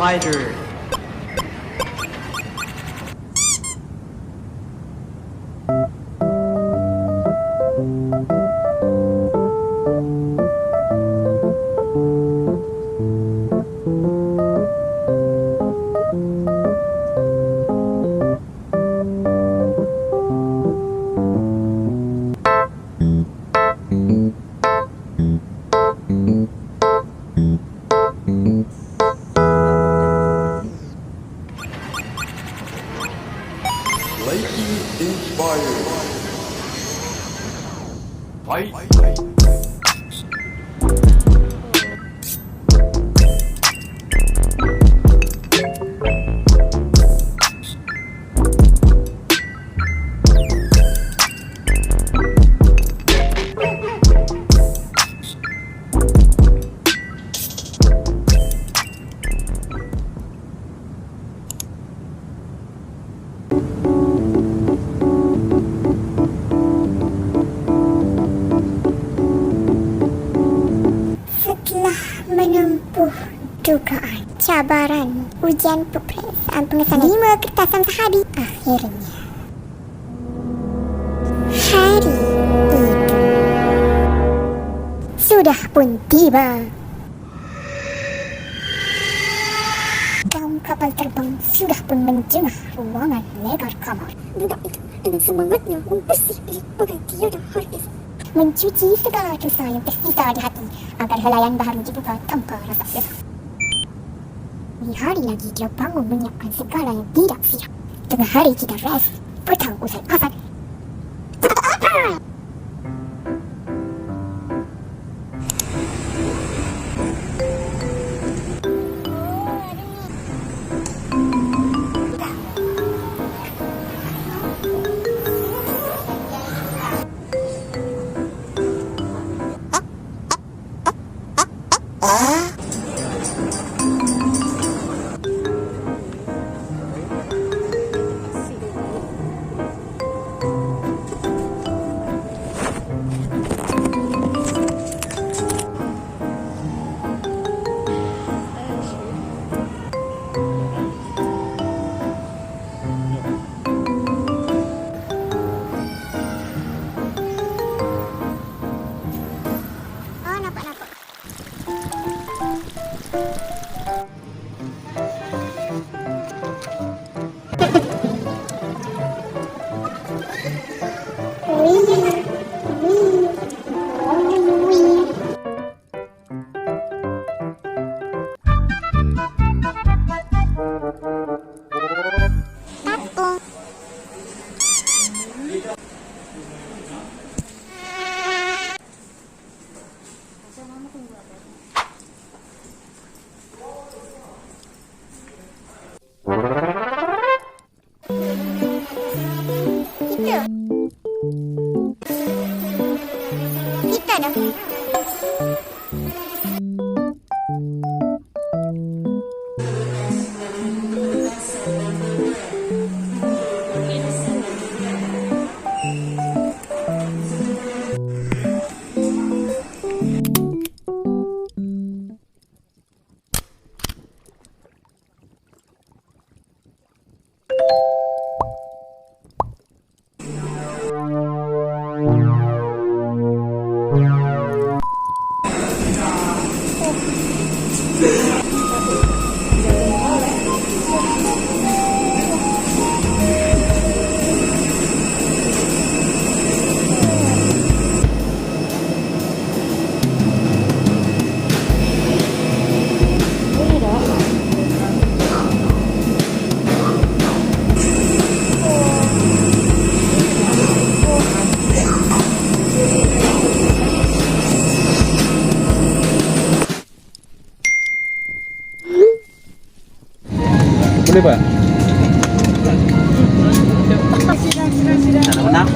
fighter. Lightning inspired. Fight. Menempuh dugaan, cabaran, ujian peperiksaan pengesahan 5 kertasan sahabi, akhirnya hari itu sudah pun tiba. Bom kapal terbang sudah pun menjemah ruangan lebar kamar. Budak itu dengan semangatnya membersih bilik bagai tiada hari esok, mencuci segala dosa yang tersisa di hati agar helaian baru dibuka tanpa rasa resah. Di hari lagi dia bangun menyiapkan segala yang tidak siap. Tengah hari kita rest, petang usai asar. Kita dah. Boleh Pak? Menang.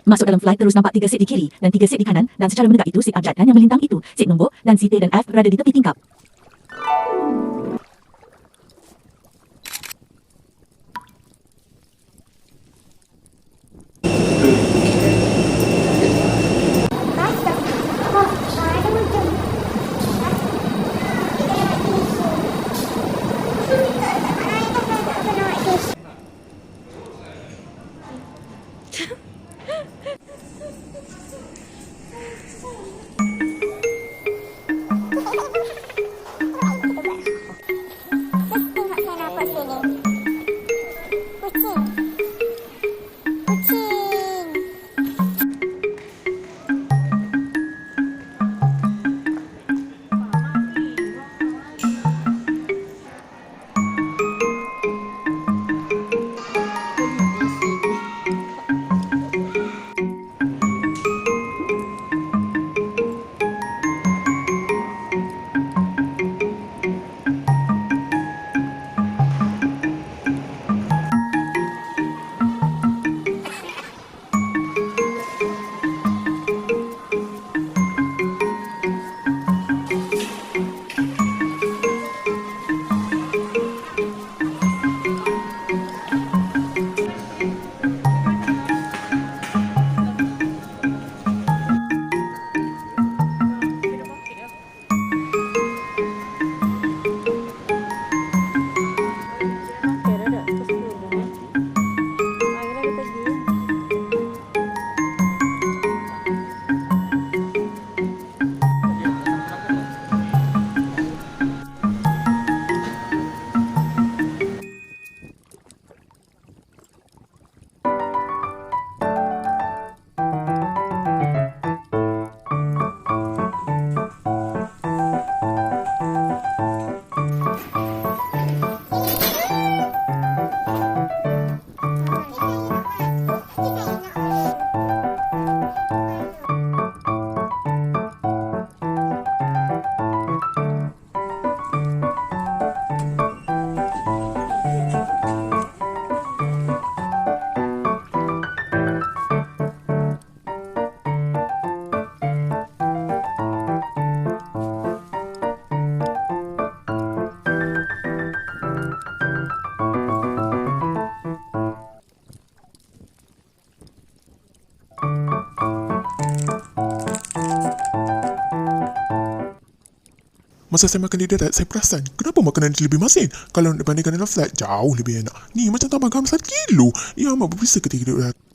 Masuk dalam flight terus nampak 3 seat di kiri dan 3 seat di kanan dan secara menegak itu seat Abjad dan yang melintang itu seat nombor dan seat T dan F berada di tepi tingkap. Masuk. Oh, ada ujung. Masa saya makan di darat, saya perasan kenapa makanan ini lebih masin. Kalau dibandingkan dengan flat, jauh lebih enak. Ni macam tambah garam 1 kilo. Ia amat berbisa ketika duduk darat.